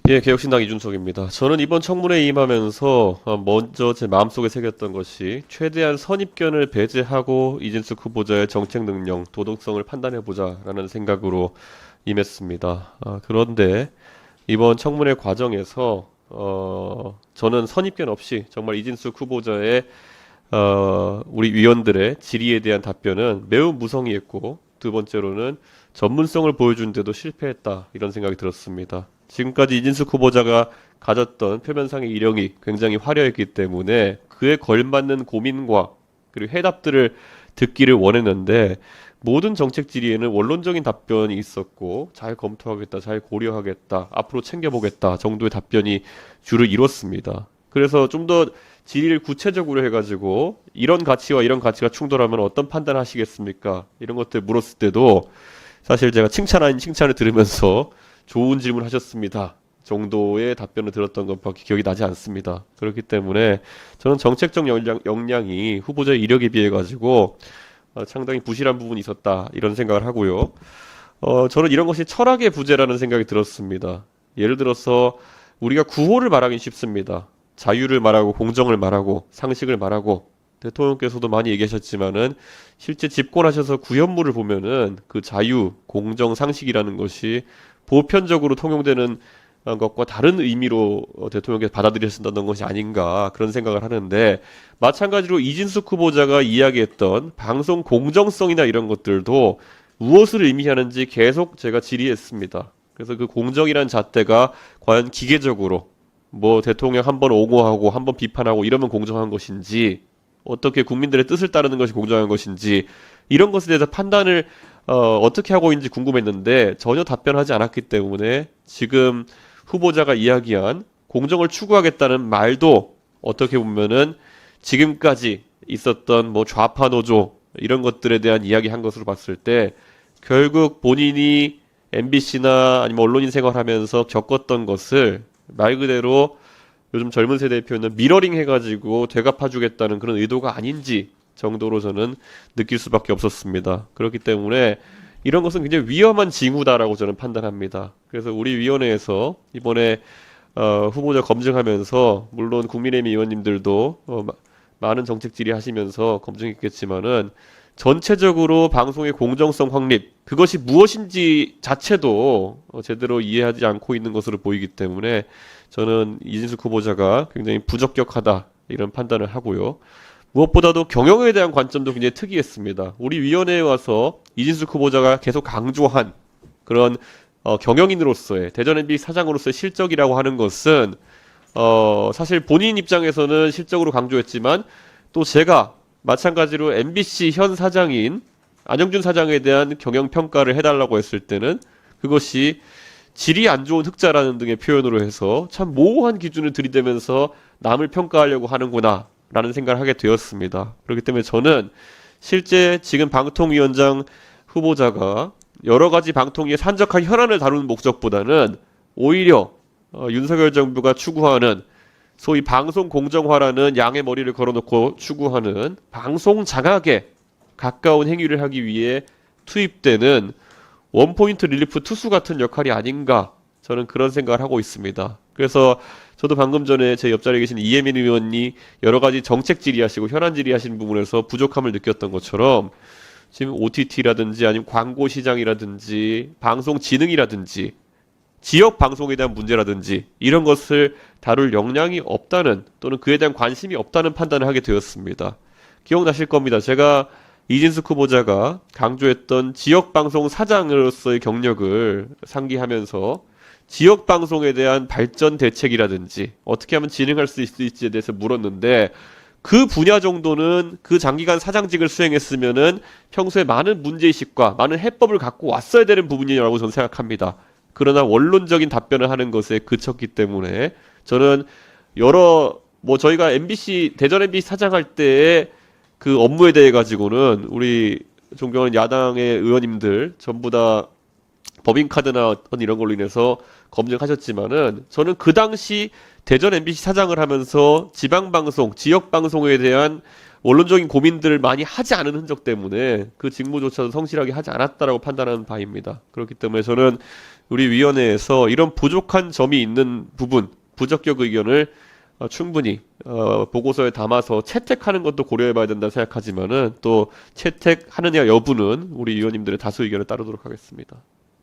예, 개혁신당 이준석입니다. 저는 이번 청문회에 임하면서 먼저 제 마음속에 새겼던 것이 최대한 선입견을 배제하고 이진숙 후보자의 정책 능력, 도덕성을 판단해보자라는 생각으로 임했습니다. 그런데 이번 청문회 과정에서 저는 선입견 없이 정말 이진숙 후보자의 우리 위원들의 질의에 대한 답변은 매우 무성의했고, 두 번째로는 전문성을 보여준 데도 실패했다, 이런 생각이 들었습니다. 지금까지 이진숙 후보자가 가졌던 표면상의 이력이 굉장히 화려했기 때문에 그에 걸맞는 고민과 그리고 해답들을 듣기를 원했는데, 모든 정책 질의에는 원론적인 답변이 있었고, 잘 검토하겠다, 잘 고려하겠다, 앞으로 챙겨보겠다 정도의 답변이 주를 이뤘습니다. 그래서 좀 더 질의를 구체적으로 해가지고 이런 가치와 이런 가치가 충돌하면 어떤 판단하시겠습니까? 이런 것들 물었을 때도 사실 제가 칭찬 아닌 칭찬을 들으면서 좋은 질문 하셨습니다 정도의 답변을 들었던 것밖에 기억이 나지 않습니다. 그렇기 때문에 저는 정책적 역량이 후보자의 이력에 비해 가지고 상당히 부실한 부분이 있었다, 이런 생각을 하고요. 저는 이런 것이 철학의 부재라는 생각이 들었습니다. 예를 들어서 우리가 구호를 말하기 쉽습니다. 자유를 말하고 공정을 말하고 상식을 말하고, 대통령께서도 많이 얘기하셨지만은 실제 집권하셔서 구현물을 보면은 그 자유, 공정, 상식이라는 것이 보편적으로 통용되는 것과 다른 의미로 대통령께서 받아들여진다는 것이 아닌가, 그런 생각을 하는데, 마찬가지로 이진숙 후보자가 이야기했던 방송 공정성이나 이런 것들도 무엇을 의미하는지 계속 제가 질의했습니다. 그래서 그 공정이란 잣대가 과연 기계적으로 뭐 대통령 한 번 옹호하고 한 번 비판하고 이러면 공정한 것인지, 어떻게 국민들의 뜻을 따르는 것이 공정한 것인지, 이런 것에 대해서 판단을 어떻게 하고 있는지 궁금했는데 전혀 답변하지 않았기 때문에 지금 후보자가 이야기한 공정을 추구하겠다는 말도 어떻게 보면은 지금까지 있었던 뭐 좌파 노조 이런 것들에 대한 이야기 한 것으로 봤을 때, 결국 본인이 MBC나 아니면 언론인 생활하면서 겪었던 것을 말 그대로 요즘 젊은 세대의 표현은 미러링 해가지고 되갚아주겠다는 그런 의도가 아닌지 정도로 저는 느낄 수밖에 없었습니다. 그렇기 때문에 이런 것은 굉장히 위험한 징후다라고 저는 판단합니다. 그래서 우리 위원회에서 이번에 후보자 검증하면서, 물론 국민의힘 의원님들도 많은 정책 질의하시면서 검증했겠지만은, 전체적으로 방송의 공정성 확립, 그것이 무엇인지 자체도 제대로 이해하지 않고 있는 것으로 보이기 때문에 저는 이진숙 후보자가 굉장히 부적격하다, 이런 판단을 하고요. 무엇보다도 경영에 대한 관점도 굉장히 특이했습니다. 우리 위원회에 와서 이진숙 후보자가 계속 강조한 그런 경영인으로서의, 대전 MBC 사장으로서의 실적이라고 하는 것은 사실 본인 입장에서는 실적으로 강조했지만, 또 제가 마찬가지로 MBC 현 사장인 안영준 사장에 대한 경영 평가를 해달라고 했을 때는 그것이 질이 안 좋은 흑자라는 등의 표현으로 해서 참 모호한 기준을 들이대면서 남을 평가하려고 하는구나 라는 생각을 하게 되었습니다. 그렇기 때문에 저는 실제 지금 방통위원장 후보자가 여러 가지 방통위의 산적한 현안을 다루는 목적보다는 오히려 윤석열 정부가 추구하는 소위 방송 공정화라는 양의 머리를 걸어놓고 추구하는 방송 장악에 가까운 행위를 하기 위해 투입되는 원포인트 릴리프 투수 같은 역할이 아닌가, 저는 그런 생각을 하고 있습니다. 그래서 저도 방금 전에 제 옆자리에 계신 이혜민 의원이 여러 가지 정책 질의하시고 현안 질의하시는 부분에서 부족함을 느꼈던 것처럼, 지금 OTT라든지 아니면 광고 시장이라든지 방송 지능이라든지 지역 방송에 대한 문제라든지 이런 것을 다룰 역량이 없다는, 또는 그에 대한 관심이 없다는 판단을 하게 되었습니다. 기억나실 겁니다. 제가 이진숙 후보자가 강조했던 지역 방송 사장으로서의 경력을 상기하면서 지역 방송에 대한 발전 대책이라든지 어떻게 하면 진행할 수 있을지에 대해서 물었는데, 그 분야 정도는 그 장기간 사장직을 수행했으면은 평소에 많은 문제의식과 많은 해법을 갖고 왔어야 되는 부분이라고 저는 생각합니다. 그러나 원론적인 답변을 하는 것에 그쳤기 때문에 저는 저희가 MBC 대전 MBC 사장할 때의 그 업무에 대해 가지고는 우리 존경하는 야당의 의원님들 전부 다 법인카드나 어떤 이런 걸로 인해서 검증하셨지만은 저는 그 당시 대전 MBC 사장을 하면서 지방 방송, 지역 방송에 대한 원론적인 고민들을 많이 하지 않은 흔적 때문에 그 직무조차도 성실하게 하지 않았다라고 판단하는 바입니다. 그렇기 때문에 저는 우리 위원회에서 이런 부족한 점이 있는 부분, 부적격 의견을 충분히 보고서에 담아서 채택하는 것도 고려해봐야 된다 생각하지만은 또 채택하느냐 여부는 우리 위원님들의 다수 의견을 따르도록 하겠습니다.